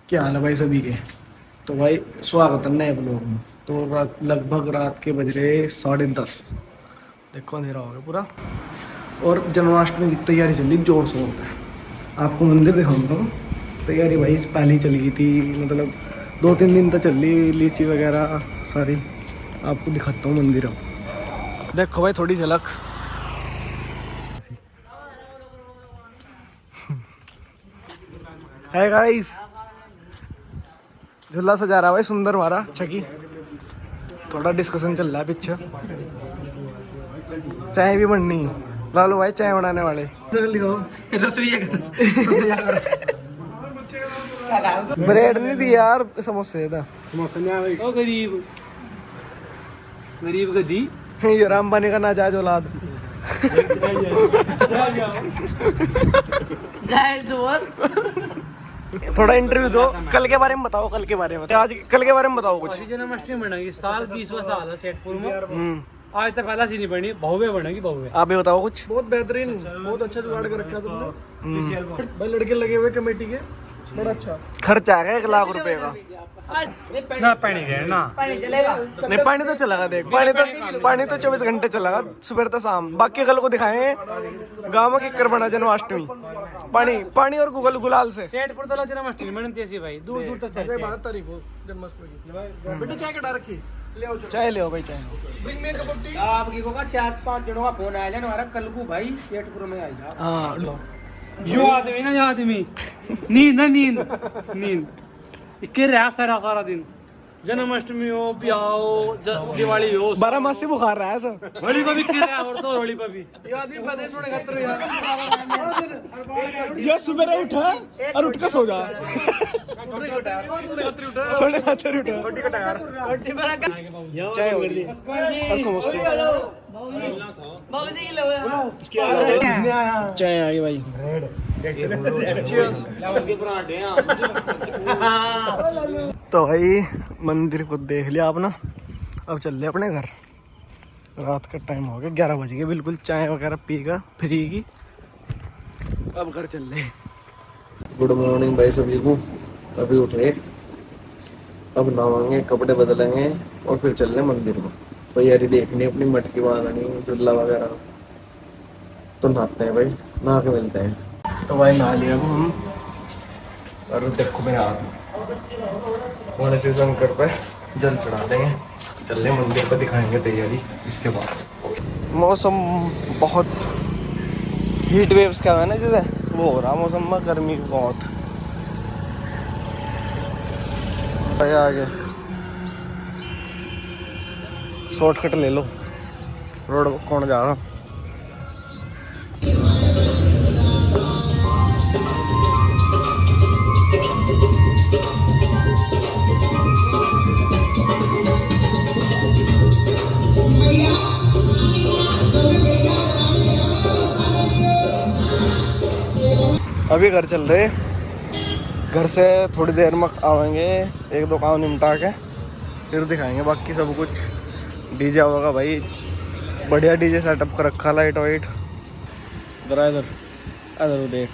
क्या हाल है भाई सभी के। तो भाई स्वागत है नए ब्लॉग में। तो लगभग रात के बज रहे 10:30। देखो अंधेरा हो गया पूरा। और जन्माष्टमी की तैयारी चल रही जोर शोर से। आपको मंदिर दिखाऊंगा। तैयारी भाई इस पहले ही चली गई थी, मतलब 2-3 दिन तक चल रही, लीची वगैरह सारी। आपको दिखाता हूँ मंदिर अब। देखो भाई थोड़ी झलक। है गाइस, झूला सजा रहा भाई सुंदर हमारा अच्छा की। थोड़ा डिस्कशन चल रहा है पीछे। चाय भी बननी है। लालू भाई चाय बनाने वाले। ब्रेड नहीं दी यार, समोसे था। ओ गरीब गरीब गधी। ये रामबानी का नाजायज औलाद। थोड़ा इंटरव्यू दो, कल के बारे में बताओ। कल के बारे में आज कल के बारे में बताओ कुछ। जन्माष्टमी बनेगी साल 20वां साल है सेठपुर में। आज तक पहला सी नहीं बनी, भव्य बनेगी भव्य। आप भी बताओ कुछ। बहुत बेहतरीन, बहुत अच्छा जुगाड़ कर रखा तुमने भाई। लड़के लगे हुए कमेटी के, बड़ा अच्छा खर्चा है 1 लाख रुपए का। ना पानी गए ना नहीं पानी तो चलेगा। देख पानी तो 24 घंटे चलेगा, सुबह से शाम। बाकी कल को दिखाएं गाँव में किकर बना जन्माष्टमी। पानी पानी और गूगल गुलाल से। सेठपुर तो जन्माष्टमी बनती है भाई, दूर दूर तक चलती है। 12 तारीख को जन्माष्टमी। बेटा चाय कटा रखी, चाय ले आओ भाई चाय। आपकी को 4-5 जनों का फोन आया हमारा कल को भाई सेठपुर में आएगा। हाँ यो आदमी ना, यो आदमी नींद ना नींद नींद इक्के रहा सारा दिन। जन्माष्टमी हो, ब्याह हो, दिवाली हो, 12 मास से बुखार रहा है सर। होली पर भी के रहा और तो होली पर भी ये सुबह उठा और उठ के सो जा। सोने खातिर उठा। चाय हो गई और समोसे। चाय आ गई भाई। तो भाई मंदिर को देख लिया आपने। अब चल रहे अपने घर। रात का टाइम हो गया, 11 बज गए बिल्कुल। चाय वगैरह पीकर फ्री की अब घर चल रहे। गुड मॉर्निंग भाई सभी को। अभी उठे, अब नहाएंगे, कपड़े बदलेंगे और फिर चल रहे मंदिर में। तैयारी देखनी अपनी, मटकी बांधनी, झूला वगैरह। तो नहाते हैं भाई, नहा के मिलते हैं। तो भाई नहा लिया अब हम। और देखो मेरे हाथ में भोले शिव शंकर पे जल चढ़ा देंगे। चल रहे मंदिर पे, दिखाएंगे तैयारी इसके बाद। मौसम बहुत हीट वेव्स का है ना, जैसे वो हो रहा मौसम में, गर्मी बहुत। आगे शॉर्टकट ले लो, रोड कौन जा रहा। अभी घर चल रहे, घर से थोड़ी देर में आवेंगे, 1-2 काम निपटा के फिर दिखाएंगे बाकी सब कुछ। डीजे होगा भाई, बढ़िया डीजे सेटअप कर रखा, लाइट वाइट। इधर इधर इधर देख,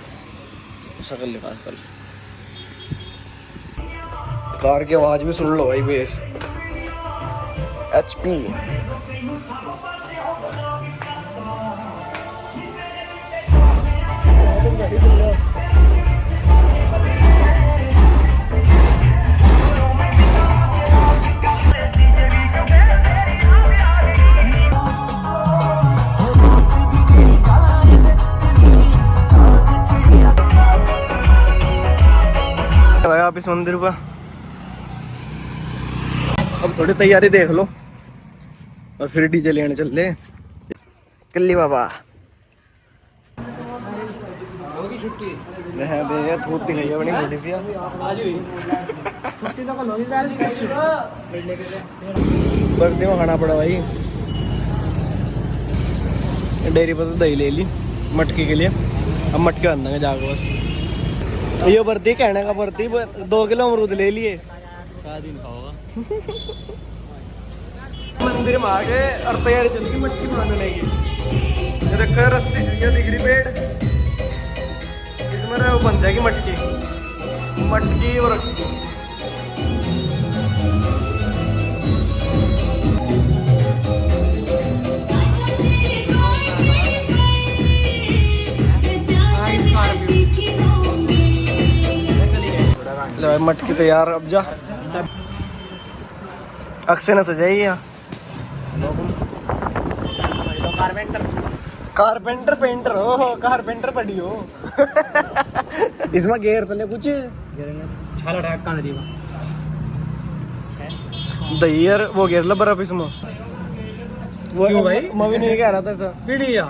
शकल निकाल कल। कार की आवाज भी सुन लो भाई, बेस HP। आप इस मंदिर का अब थोड़ी तैयारी देख लो और फिर डीजे लेने चल ले। कल्ली बाबा छुट्टी धूप दिखाई है बड़ी मोटी सी। बर्तन में खाना पड़ा भाई। डेयरी पर तो दही ले ली मटकी के लिए, अब मटके बांधेंगे जाकर बस। ये बर्ती कहने का, बर्ती 2 किलो अमरूद ले लिए। दिन खाओगा। मंदिर में आ गए और तैयारी चल गई मटकी बांधने की। रखा रस्सी या दिगरी पेड़, इसमें वो बन जाएगी मटकी। मटकी और ले भाई मटकी तैयार। अब जा अक्से न सजाइए यहाँ। कारपेंटर पेंटर हो, कारपेंटर पड़ी हो। इसमें गेयर चले कुछ दहियर वो गेर लो बर्फ इसमें। वो क्यों भाई? मम्मी नहीं कह रहा था सर। पीढ़िया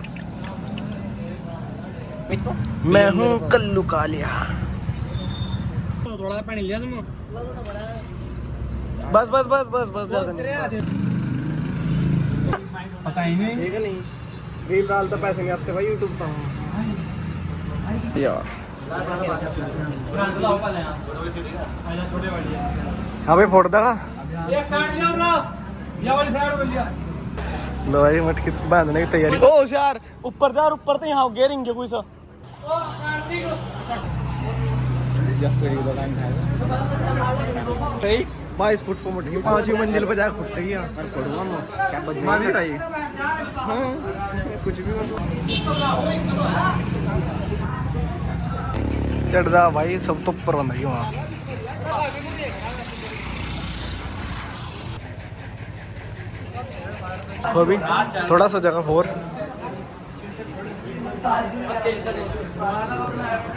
मैं हूँ कल्लू कालिया। थोड़ा पानी लिया तुम। बस बस बस बस बस ज्यादा नहीं। पता ही नहीं। ठीक है नहीं गरीब डाल तो पैसे नहीं आते भाई यूट्यूब पर यार। हाँ भाई फोड़ देगा। एक साइड लिया ब्रो, ये वाली साइड में लिया। लो भाई मटकी बांधने की तैयारी। ओ यार ऊपर जा, ऊपर तो यहाँ गेरिंग कोई सा। ओ कार्तिक 22 फुट पर मटकी 5 मंजिल पर जाकर फुट गई। भाई हाँ कुछ भी चढ़दा भाई सब तो ऊपर बंद गई वहाँ। तो भी थोड़ा सा जगह और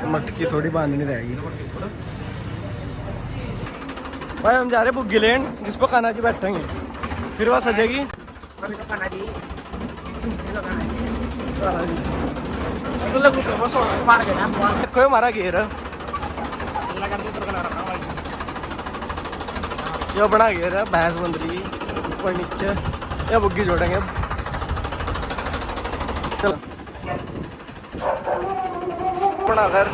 मटकी थोड़ी बांधनी रहेगी। भाई हम जा रहे बुग्गी लैंड जिस पर कान्हा जी बैठेंगे, फिर वहाँ सजेगी देखो हमारा घेर ये बड़ा घेर है। भैंस बंद रही ऊपर नीचे या बुग्गी जोड़ेंगे। चलो बड़ा घर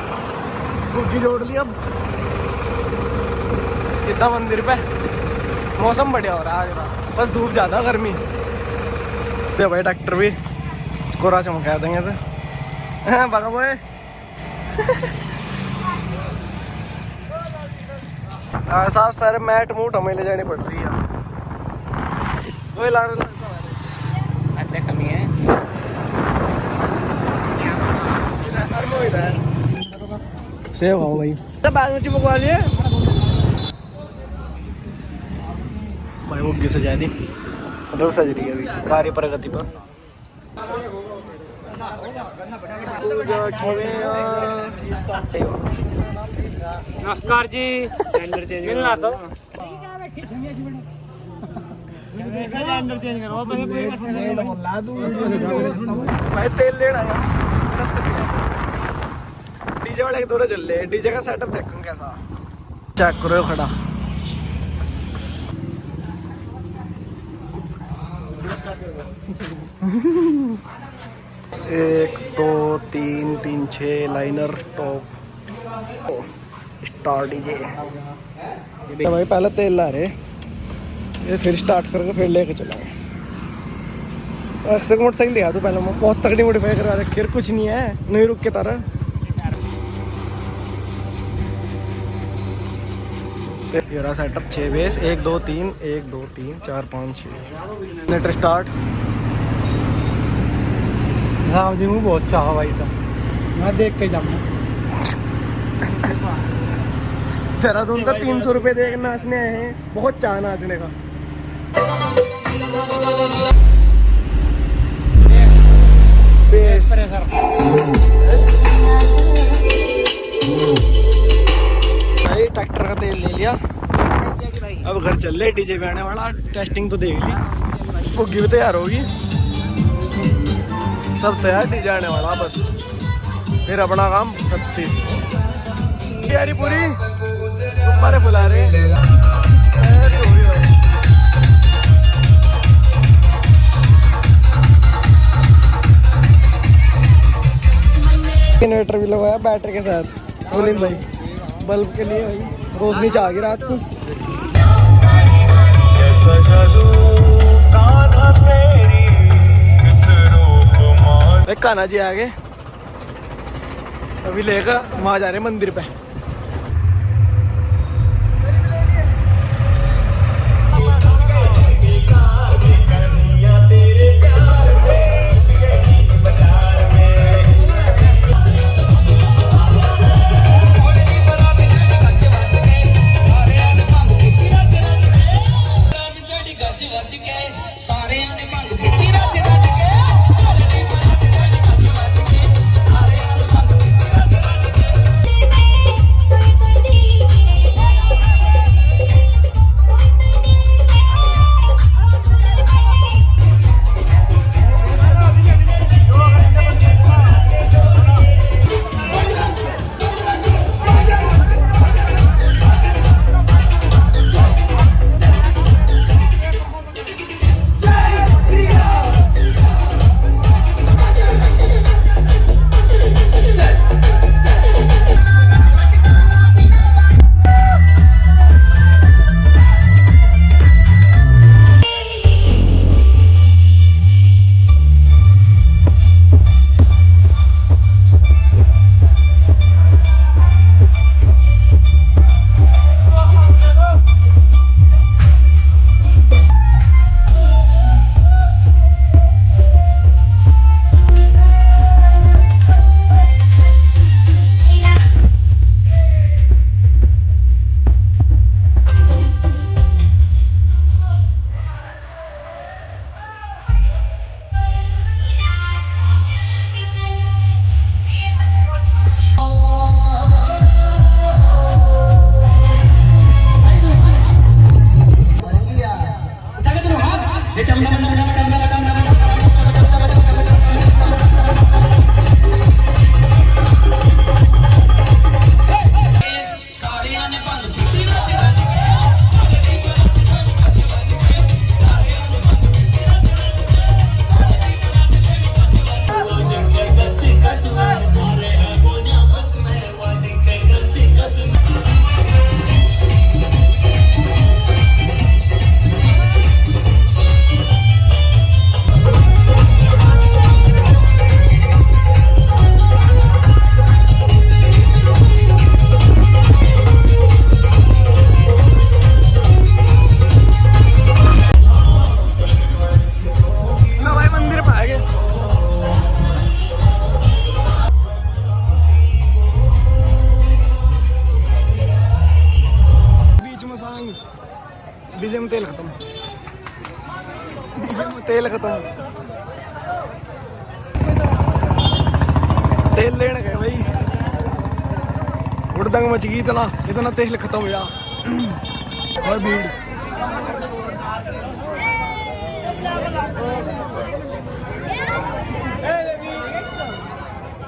बुग्गी जोड़ ली। अब सीधा मंदिर पे। मौसम बढ़िया हो रहा है आज, बस धूप ज़्यादा गर्मी। तो भाई डॉक्टर भी कोरा चमका देंगे तो हाँ बागा भाई। साफ सारे मैट मूट हमें ले जानी पड़ रही है। वही ला रहे सेव हो भाई बाद में चिपकवा लिए भाई। वो सजा दी मतलब सज रही है अभी कार्य प्रगति पर। नमस्कार जी। मिलना तो भाई तेल लेना डीजे वाले दौरे चल रहे। डीजे का सेटअप देखो कैसा चेक करो खड़ा। एक दो तीन तीन 6 लाइनर टॉप स्टार डीजे। भाई पहले तेल ला रहे ये फिर स्टार्ट करके फिर लेके चलाए। अक्सर मोटरसाइकिल दिखा दो पहले मैं बहुत तगड़ी मोडिफाई करा रखी। कुछ नहीं है नहीं रुक के तारा। ये setup 6 base 1 2 3 1 2 3 4 5 6 नेटर start. Ram ji मुझे बहुत चाह भाई साहब, मैं देख के जाऊंगा। देहरादून तो 300 रुपये देख नाचने आए हैं। बहुत चाह नाचने का। बेस भाई ट्रैक्टर का तेल ले लिया। अब घर चल रहे डीजे पे आने वाला। टेस्टिंग तो देख ली, बुग्गी भी तैयार होगी, सब तैयार। डीजे आने वाला बस फिर अपना काम 36 तैयारी पूरी। गुब्बारे फुला रहे इन्वर्टर भी लगवाया बैटरी के साथ। बोलिन भाई बल्ब के लिए भाई रोशनी चाहिए रात को। कान्हा जी आ गए, अभी लेकर वहाँ जा रहे मंदिर पे। डीजे में तेल खत्म, डीजे में तेल खत्म। तेल लेने गए भाई, उड़दंग मच गई, इतना इतना तेल खत्म हुआ और भीड़।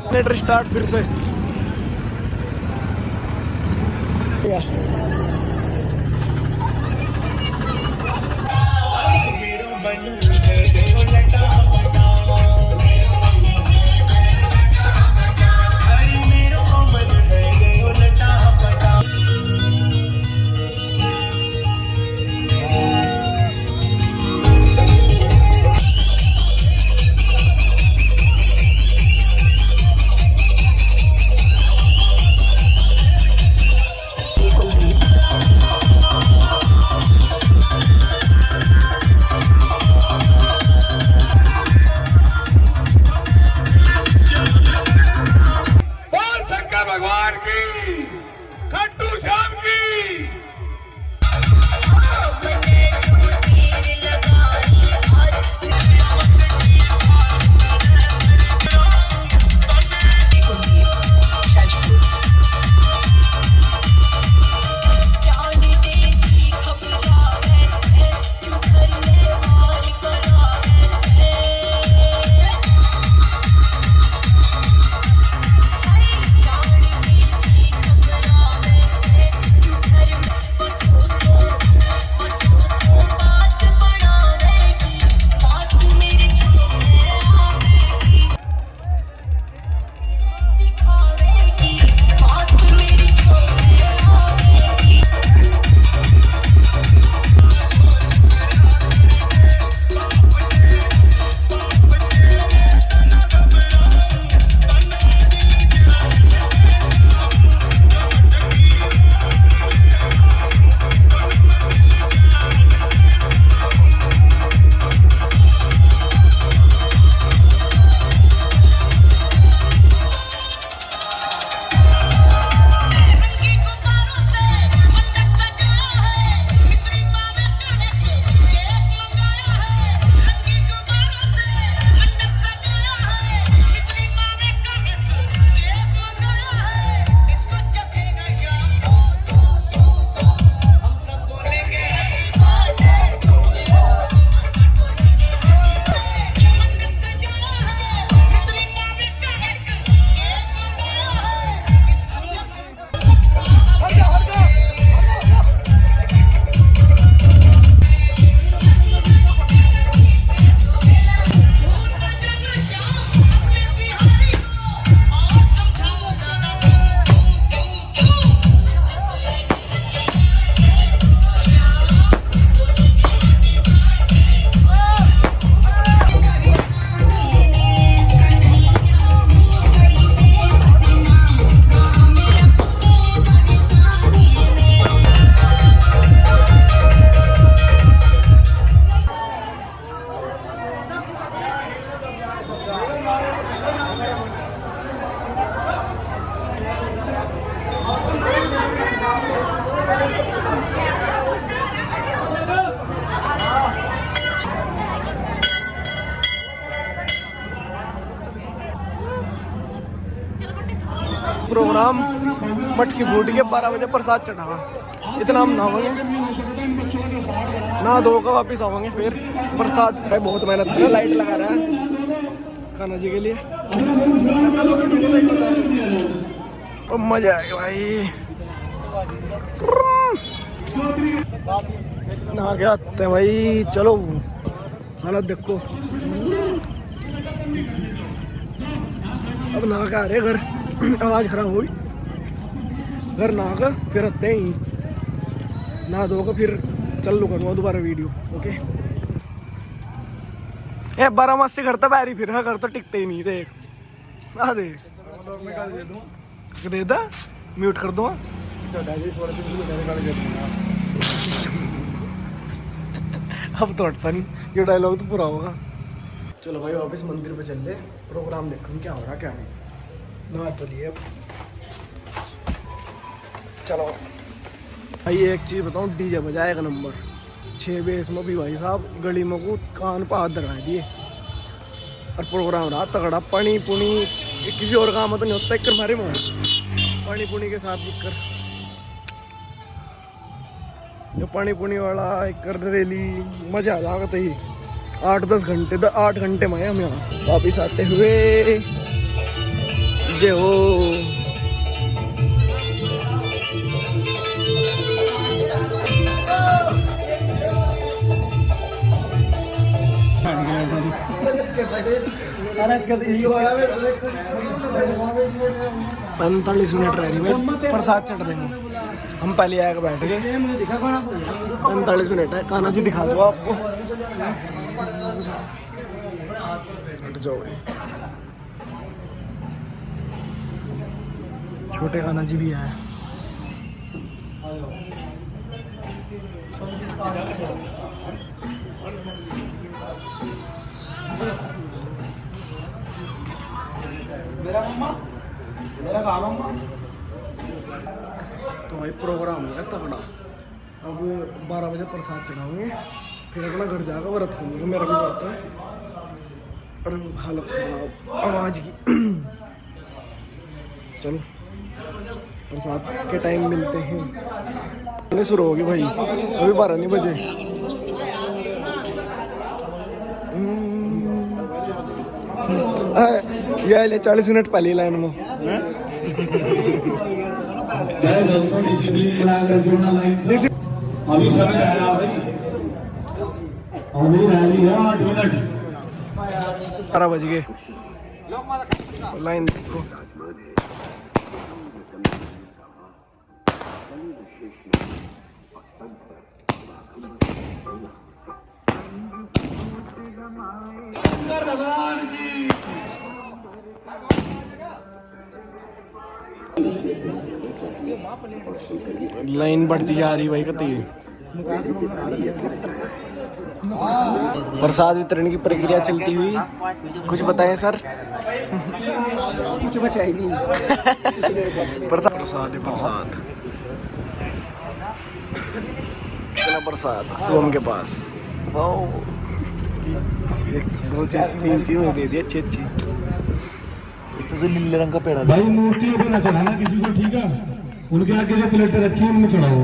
जनरेटर स्टार्ट फिर से। भगवान की, खट्टू श्याम की। प्रोग्राम मटकी फूट के 12 बजे प्रसाद चढ़ा, इतना हम नहावेंगे, नहा धो कर वापिस आवेंगे फिर प्रसाद। भाई बहुत मेहनत है, लाइट लगा रहा है खाना जी के लिए, और मजा आएगा भाई। नहा के आते हैं भाई, चलो हालत देखो। अब नहा के आ रहे घर, आवाज खराब होगी, घर नहा कर फिर आते ही, नहा धो कर फिर चालू करूँगा दोबारा वीडियो। ओके ये 12 मास से घर तो बाहरी फिर घर तो टिकते ही नहीं। देख आ दे दे दा, म्यूट कर दूँगा। अब तो हटता नहीं, ये डायलॉग तो पूरा होगा। चलो भाई वापस मंदिर पे चल ले, प्रोग्राम देखो क्या हो रहा क्या नहीं। नहा तो लिए अब, चलो भाई एक चीज़ बताऊँ, डीजे बजाए एक नंबर, 6 बेस में भी भाई साहब गली में को कान पर हाथ दगा दिए। और प्रोग्राम रहा तगड़ा, पानी पुनी किसी और काम में तो नहीं होता, एक मारे में पानी पुनी के साथ दिक्कर जो पानी पुनी वाला एक रैली मजा आ जाएगा। ही 8-10 घंटे 8 घंटे में हम यहाँ वापिस आते हुए जय हो। पैंतालीस मिनट रह रही प्रसाद चढ़ रहे हैं। हम पहले आके बैठ गए, 45 मिनट है। कान्हा जी दिखा दो आपको, हट जाओ। छोटे कान्हा जी भी आए। तो भाई प्रोग्राम होगा तगड़ा। अब 12 बजे प्रसाद चढ़ाओगे, फिर अपना घर जाकर व्रत करूँगा। मेरा भी व्रत है और हालत खराब आवाज़ की। चलो प्रसाद के टाइम मिलते हैं। शुरू होगी भाई, अभी 12 नहीं बजे। ये ले 40 मिनट पहले लाइन में। अभी समय रह रहा भाई, अभी रह रही है 8 मिनट। 12 बज गए, लाइन देखो। भगवान की लाइन बढ़ती जा रही भाई। कती प्रसाद वितरण की प्रक्रिया चलती हुई, कुछ बताएं सर? कुछ बचा ही नहीं। प्रसाद प्रसाद प्रसाद इतना प्रसाद सोम के पास। एक 2 3 चीज दे दी अच्छी अच्छी। तो नीले रंग का पेड़ा भाई मूर्ति को ना चढ़ाना किसी को, ठीक है? उनके आगे जो प्लेटें रखी है उनमें चढ़ाओ।